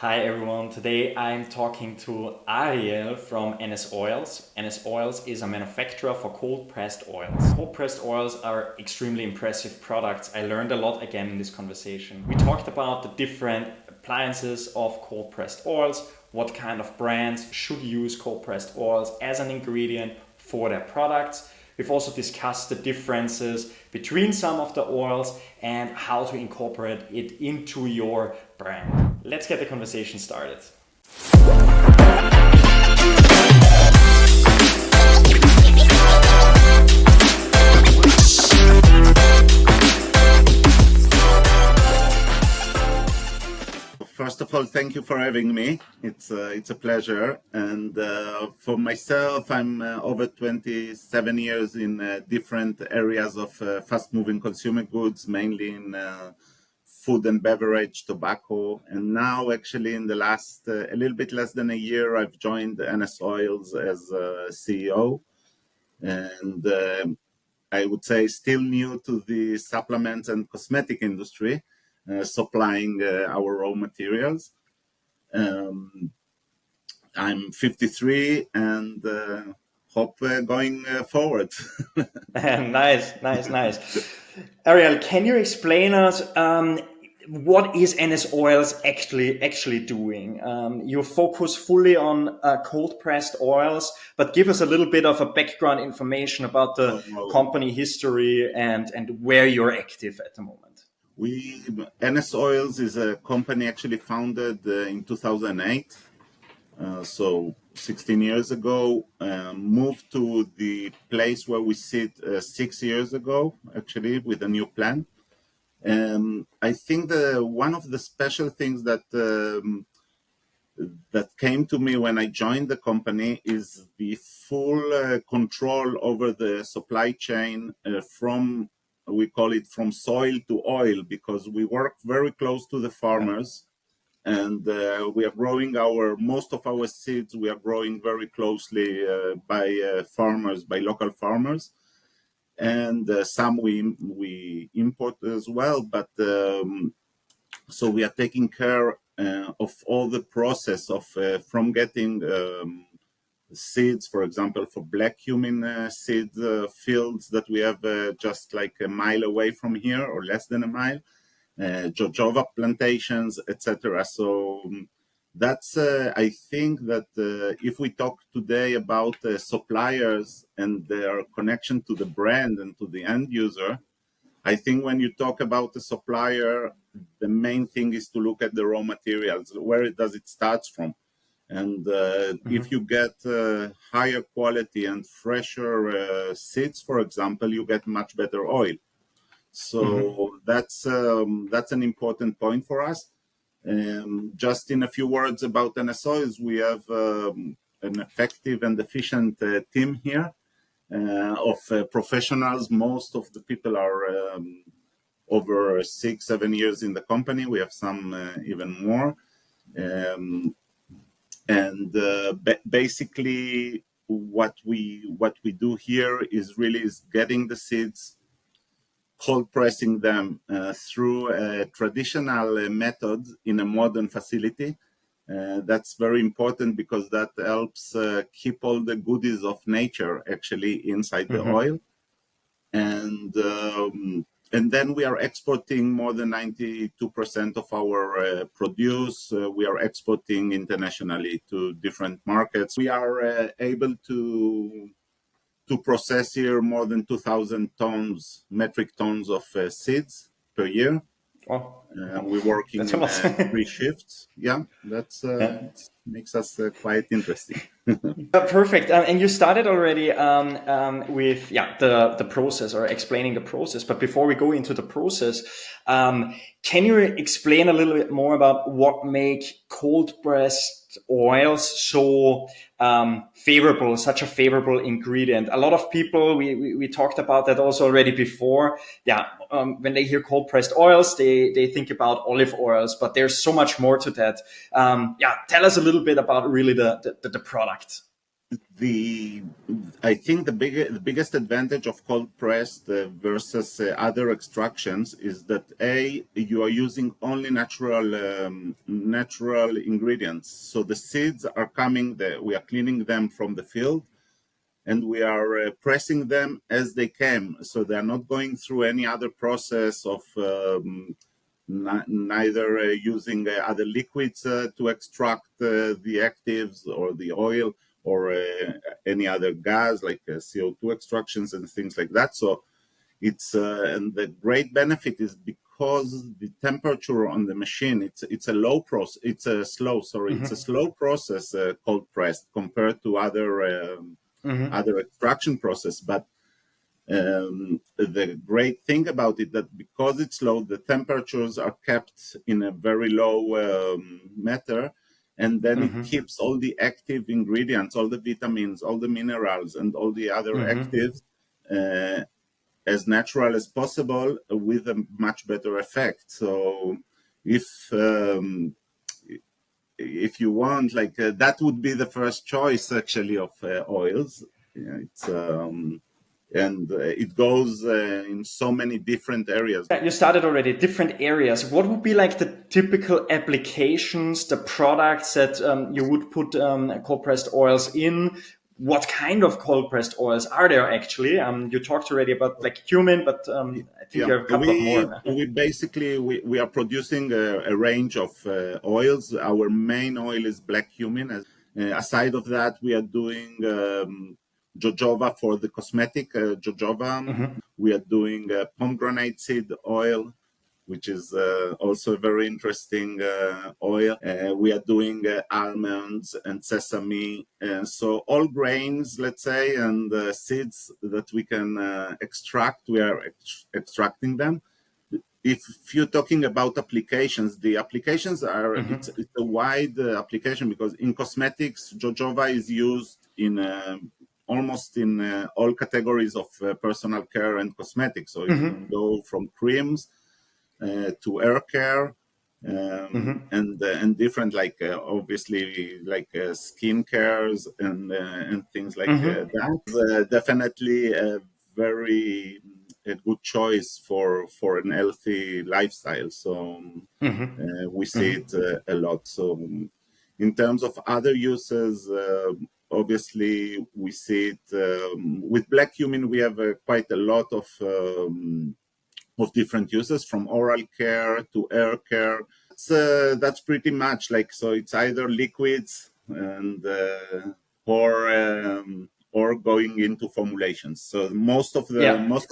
Hi everyone, today I'm talking to Ariel from NS Oils. NS Oils is a manufacturer for cold pressed oils. Cold pressed oils are extremely impressive products. I learned a lot again in this conversation. We talked about the different appliances of cold pressed oils, what kind of brands should use cold pressed oils as an ingredient for their products. We've also discussed the differences between some of the oils and how to incorporate it into your brand. Let's get the conversation started. First of all, thank you for having me. It's a pleasure. And for myself, I'm over 27 years in different areas of fast-moving consumer goods, mainly in food and beverage, tobacco. And now, actually, in the last a little bit less than a year, I've joined NS Oils as CEO. And I would say still new to the supplements and cosmetic industry, supplying our raw materials. I'm 53 and hope going forward. Nice. Ariel, can you explain us what is NS Oils actually doing? You focus fully on cold pressed oils, but give us a little bit of a background information about the company history and where you're active at the moment. NS Oils is a company actually founded in 2008. So 16 years ago, moved to the place where we sit 6 years ago, actually, with a new plan. I think one of the special things that came to me when I joined the company is the full control over the supply chain we call it from soil to oil, because we work very close to the farmers. And we are growing most of our seeds. We are growing very closely by farmers, by local farmers, and some we import as well. But so we are taking care of all the process of from getting seeds, for example, for black cumin seed fields that we have just like a mile away from here, or less than a mile. Jojoba plantations, etc. So that's I think that if we talk today about suppliers and their connection to the brand and to the end user, I think when you talk about the supplier, the main thing is to look at the raw materials. Where does it start from? And if you get higher quality and fresher seeds, for example, you get much better oil. So that's an important point for us. Just in a few words about NS Oils, we have an effective and efficient team here of professionals. Most of the people are over 6-7 years in the company. We have some even more. Basically, what we do here is getting the seeds, cold pressing them through a traditional method in a modern facility. That's very important because that helps keep all the goodies of nature actually inside the oil. And then we are exporting more than 92% of our produce. We are exporting internationally to different markets. We are able to process here more than 2,000 metric tons of seeds per year. Oh, we work in 3 shifts. Yeah, makes us quite interesting. Perfect. And you started already with the process, or explaining the process. But before we go into the process, can you explain a little bit more about what make cold pressed oils so favorable, such a favorable ingredient? A lot of people, we talked about that also already before. When they hear cold pressed oils, they think about olive oils, but there's so much more to that. Tell us a little bit about really the product. the I think the biggest advantage of cold pressed versus other extractions is that you are using only natural ingredients. So the seeds are coming. We are cleaning them from the field, and we are pressing them as they came. So they are not going through any other process of neither using other liquids to extract the actives or the oil or any other gas like CO2 extractions and things like that. So it's and the great benefit is because the temperature on the machine it's a low process it's a Mm-hmm. slow process cold pressed compared to Mm-hmm. other extraction process. But the great thing about it that because it's low, the temperatures are kept in a very low matter, and then it Mm-hmm. keeps all the active ingredients, all the vitamins, all the minerals, and all the other Mm-hmm. actives uh, as natural as possible with a much better effect. So if um, if you want, like that would be the first choice actually of oils. Yeah, it's and it goes in so many different areas. Yeah, you started already different areas. What would be like the typical applications, the products that you would put cold pressed oils in? What kind of cold pressed oils are there actually? You talked already about like cumin, but I think Yeah, you have a couple of more. we basically we are producing a range of oils. Our main oil is black cumin. Aside of that, we are doing jojoba for the cosmetic jojoba. We are doing pomegranate seed oil, which is also a very interesting oil. We are doing almonds and sesame. So all grains, let's say, and seeds that we can extract, we are extracting them. If you're talking about applications, the applications are Mm-hmm. it's a wide application because in cosmetics, jojoba is used in almost in all categories of personal care and cosmetics. So it can Mm-hmm. go from creams to air care Mm-hmm. and different like obviously like skin cares and things like Mm-hmm. that. Definitely a very a good choice for an healthy lifestyle. So Mm-hmm. we see Mm-hmm. it a lot. So in terms of other uses, obviously we see it with black cumin. We have quite a lot of different uses from oral care to hair care. That's pretty much like so. It's either liquids and or going into formulations. So Yeah. most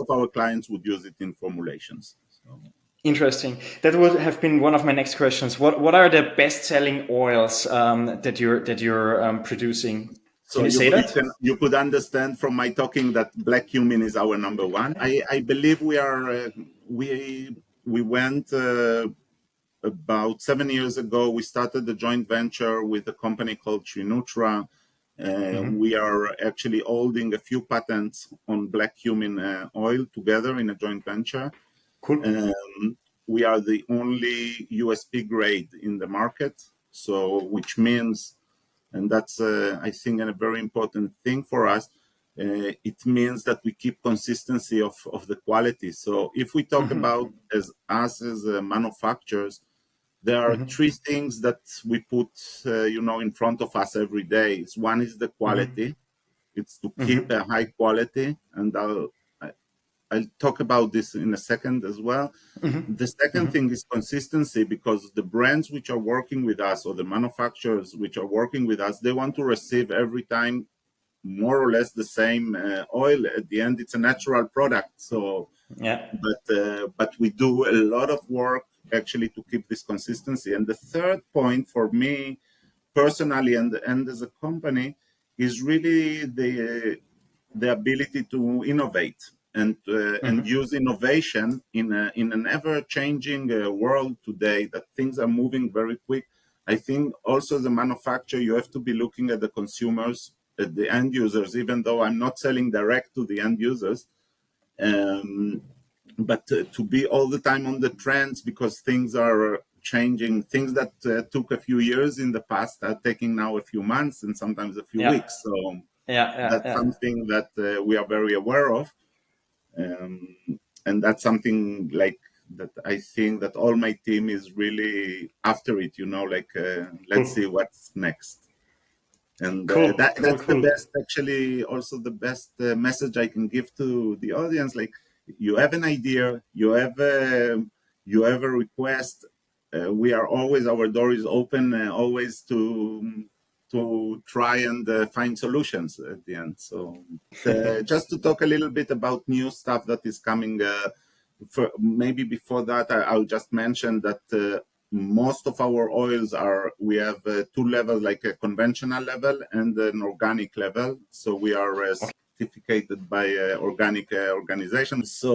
of our clients would use it in formulations. So, Interesting. That would have been one of my next questions. What are the best selling oils that you're producing? Can so you say that? you could understand from my talking that black cumin is our number one. I believe we went about 7 years ago. We started a joint venture with a company called Trinutra. Mm-hmm. We are actually holding a few patents on black cumin oil together in a joint venture. Cool. Um, we are the only USP grade in the market, so which means, and that's I think a very important thing for us. It means that we keep consistency of the quality. So if we talk Mm-hmm. about as us as manufacturers, there are Mm-hmm. three things that we put in front of us every day. One is the Mm-hmm. quality. It's to keep Mm-hmm. a high quality, and I'll talk about this in a second as well. The second Mm-hmm. thing is consistency because the brands which are working with us or the manufacturers which are working with us, they want to receive every time more or less the same oil. At the end, it's a natural product. So, Yeah. but we do a lot of work actually to keep this consistency. And the third point for me personally and as a company is really the ability to innovate and Mm-hmm. use innovation in an ever changing world today that things are moving very quick. I think also as a manufacturer you have to be looking at the consumers, at the end users, even though I'm not selling direct to the end users. Um, but to be all the time on the trends because things are changing. Things that took a few years in the past are taking now a few months and sometimes a few Yeah. weeks. So Yeah. Yeah. that's Yeah. something that we are very aware of, um, and that's something like that. I think that all my team is really after it. Like let's Cool. see what's next. And Cool. Cool. that's the Cool. best, actually, also the best message I can give to the audience. Like, you have an idea, you have a request. We are always, our door is open, always to try and find solutions at the end. So just to talk a little bit about new stuff that is coming. Maybe before that, I'll just mention that most of our oils we have two levels, like a conventional level and an organic level. So we are certificated by organic organization. So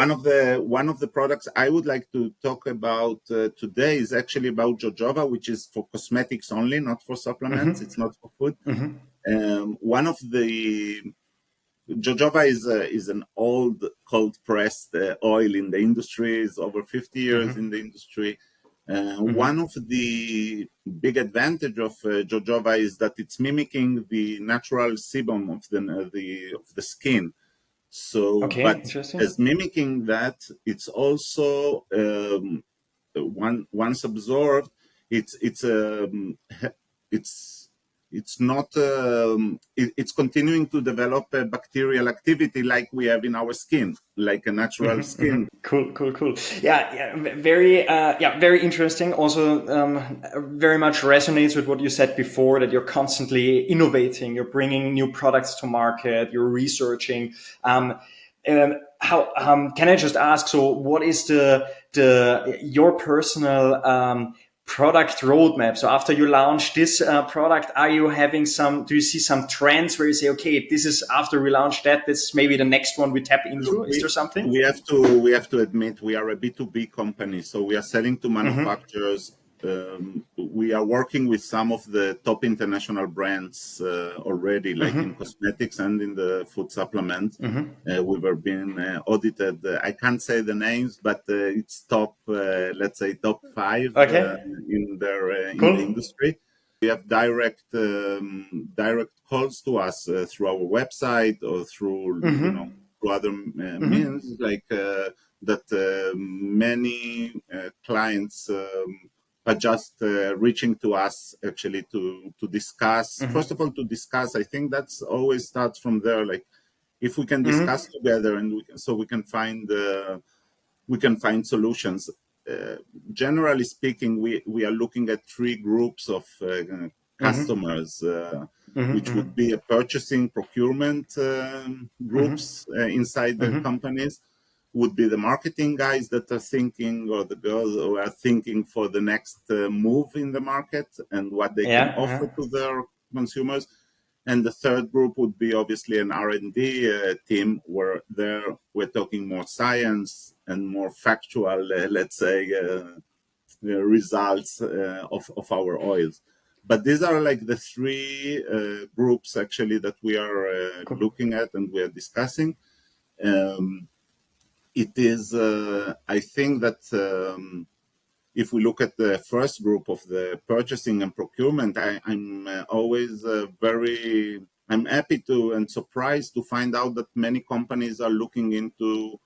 one of the products I would like to talk about today is actually about jojoba, which is for cosmetics only, not for supplements. It's not for food. One of the Jojoba is an old cold pressed oil in the industry. It's over 50 years in the industry. One of the big advantage of jojoba is that it's mimicking the natural sebum of the skin. So, Okay. but Interesting. as mimicking that, it's also once absorbed, it's it's it's not it's continuing to develop a bacterial activity like we have in our skin, like a natural skin. Cool, cool, cool. Yeah, yeah, very, yeah, very interesting. Also, very much resonates with what you said before, that you're constantly innovating, you're bringing new products to market, you're researching. How can I just ask? So, what is the your personal product roadmap? So, after you launch this product, are you having some? Do you see some trends where you say, okay, this is after we launch that, this is maybe the next one we tap Look, into? Is we there something? we have to admit we are a B2B company, so we are selling to Mm-hmm. manufacturers. We are working with some of the top international brands already, like in cosmetics and in the food supplement. We were being audited. I can't say the names, but it's top, let's say top five Okay. in the Cool. industry. We have direct calls to us through our website or through other means, like that. Many clients are just reaching to us actually to discuss. First of all, to discuss. I think that's always starts from there. Like, if we can discuss together, and we can find solutions. Uh, Generally speaking, we are looking at three groups of customers, which would be a purchasing procurement groups inside the companies, would be the marketing guys that are thinking, or the girls who are thinking for the next move in the market and what they can Yeah. offer to their consumers. And the third group would be obviously an R&D team, where there we're talking more science and more factual, let's say, results of our oils. But these are like the three groups actually that we are Cool. looking at and we are discussing. Um, it is, I think that if we look at the first group of the purchasing and procurement, I'm always I'm happy to and surprised to find out that many companies are looking into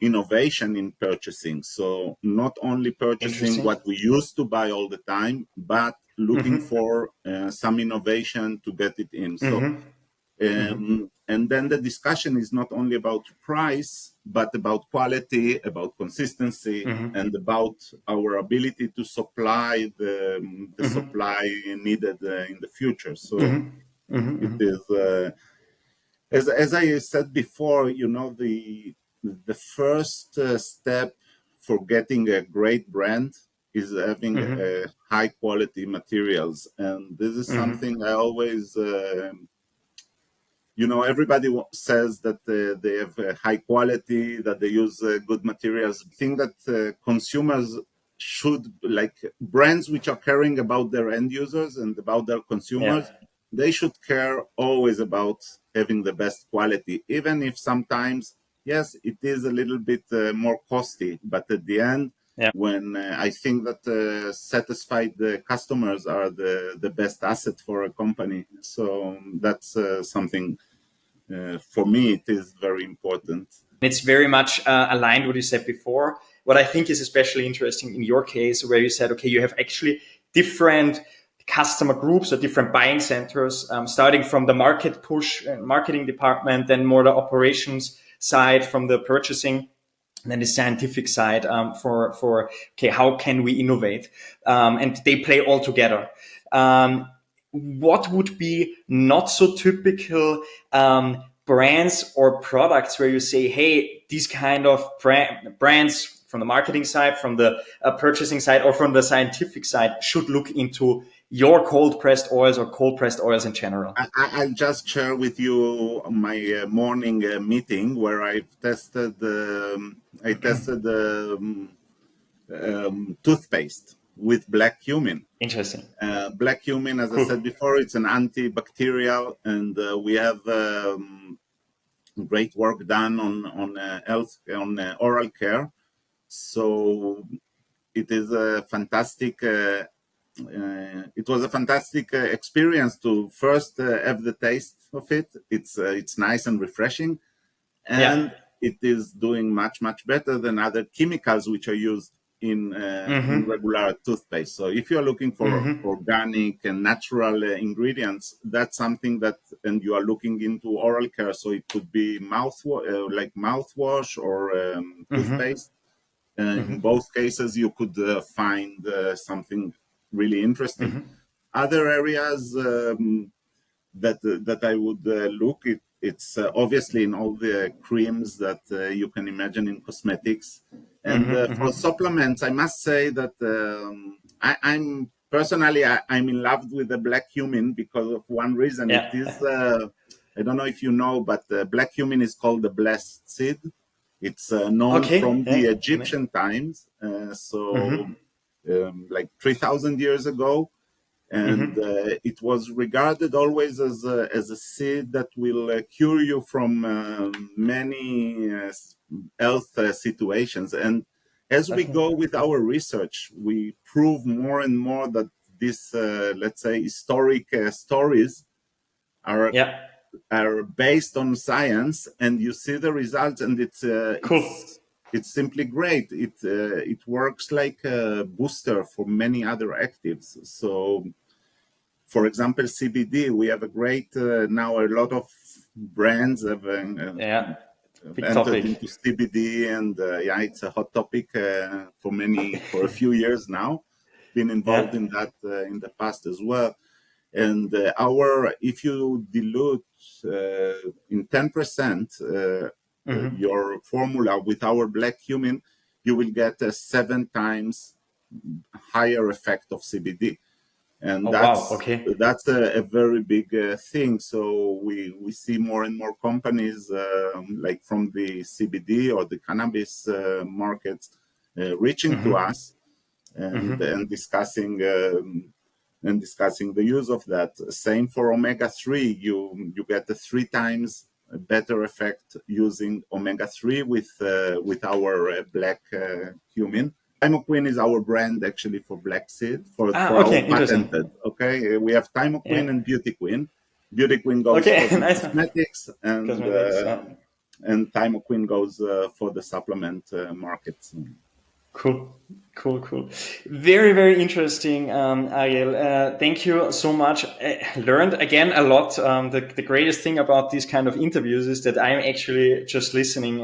innovation in purchasing. So not only purchasing Interesting. what we used to buy all the time, but looking for some innovation to get it in. So and then the discussion is not only about price, but about quality, about consistency, and about our ability to supply the supply needed in the future. So it is, as I said before, the first step for getting a great brand is having high quality materials, and this is something I always everybody says that they have high quality, that they use good materials. I think that consumers should, like, brands which are caring about their end users and about their Yeah. consumers, they should care always about having the best quality, even if sometimes, yes, it is a little bit more costly, but at the end, Yeah. when I think that satisfied customers are the best asset for a company. So that's something for me, it is very important. It's very much aligned what you said before. What I think is especially interesting in your case, where you said, okay, you have actually different customer groups or different buying centers, starting from the market push and marketing department, then more the operations side from the purchasing, and then the scientific side for okay, how can we innovate, and they play all together. What would be not so typical brands or products where you say, hey, these kind of brands from the marketing side, from the purchasing side, or from the scientific side should look into your cold pressed oils or cold pressed oils in general? I'll just share with you my morning meeting where I tested toothpaste with black cumin. Interesting. Black cumin, as I Cool. said before, it's an antibacterial, and we have great work done on health, on oral care. So it is a fantastic. It was a fantastic experience to first have the taste of it. It's nice and refreshing, Yeah. and it is doing much better than other chemicals which are used in Mm-hmm. regular toothpaste. So if you're looking for Mm-hmm. organic and natural ingredients, that's something that, and you are looking into oral care, so it could be like mouthwash or Mm-hmm. toothpaste. In both cases, you could find something really interesting. Mm-hmm. Other areas that I would it's obviously in all the creams that you can imagine in cosmetics, and Mm-hmm. for Mm-hmm. supplements, I must say that I'm personally I'm in love with the black cumin because of one reason. It Yeah. is I don't know if you know, but black cumin is called the blessed seed. It's known Okay. from the Yeah. Egyptian times, so Mm-hmm. like 3,000 years ago, and Mm-hmm. it was regarded always as a seed that will cure you from many health situations. And as we Okay. go with our research, we prove more and more that these, let's say, historic stories are Yeah. are based on science, and you see the results, and Cool. it's simply great. It works like a booster for many other actives. So for example, CBD, we have a great now a lot of brands Yeah. have Big entered topic. into CBD, and yeah, it's a hot topic for a few years now. Been involved Yeah. in that in the past as well. And our if you dilute in 10% Mm-hmm. your formula with our black cumin, you will get a 7 times higher effect of CBD, and Oh wow. Okay. that's a very big thing. So we see more and more companies like from the CBD or the cannabis markets reaching to Mm-hmm. us and Mm-hmm. discussing the use of that. Same for omega 3. You get a 3 times better effect using omega 3 with our black cumin. Thymoquin is our brand actually for black seed Ah. for our Okay. patented. Interesting. Okay, we have thymoquin Yeah. and beauty queen. Beauty queen goes Okay. for the Nice one. cosmetics, Cosmetics. Yeah. and thymoquin goes for the supplement markets. Cool, cool, cool. Very, very interesting, Ariel. Thank you so much. I learned again a lot. The greatest thing about these kind of interviews is that I'm actually just listening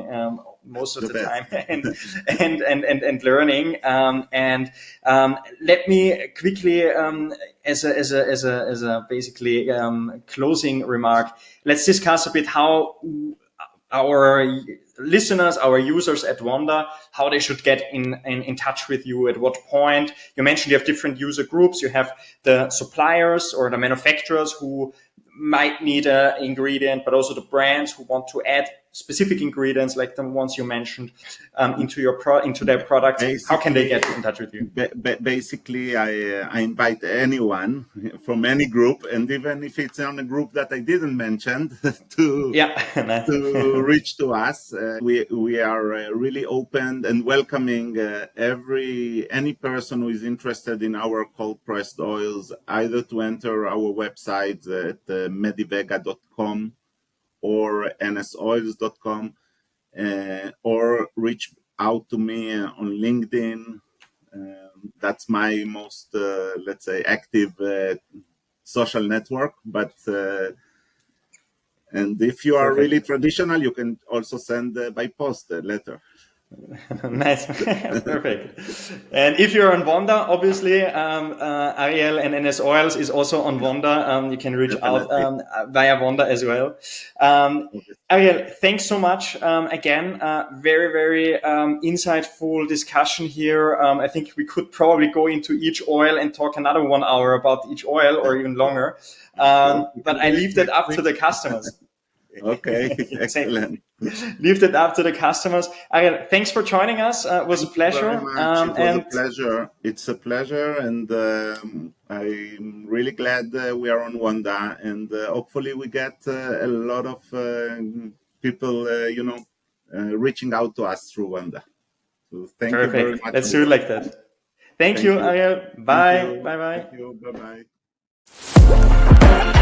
most of The the best. time and learning. Let me quickly, as a basically closing remark, let's discuss a bit how our listeners, our users at Wonnda, how they should get in touch with you, at what point. You mentioned you have different user groups. You have the suppliers or the manufacturers who might need an ingredient, but also the brands who want to add specific ingredients like the ones you mentioned into their products, how can they get in touch with you? Basically, I invite anyone from any group, and even if it's on a group that I didn't mention, to to reach to us. We are really open and welcoming any person who is interested in our cold pressed oils, either to enter our website at medivega.com or nsoils.com, or reach out to me on LinkedIn. That's my most, let's say, active social network. But and if you are really traditional, you can also send by post a letter. Nice. Perfect. And if you're on Wonnda, obviously, Ariel and NS Oils is also on Wonnda. You can reach out via Wonnda as well. Ariel, thanks so much. Again, very, very insightful discussion here. I think we could probably go into each oil and talk another 1 hour about each oil or even longer. But I leave that up to the customers. Okay, excellent. Leave that up to the customers. Ariel, thanks for joining us. It was a pleasure. It was a pleasure. It's a pleasure, and I'm really glad we are on Wonnda, and hopefully we get a lot of people, reaching out to us through Wonnda. So thank you very much. Let's do it like that. Thank you, Ariel. Bye. Bye. Thank you. Bye. Bye.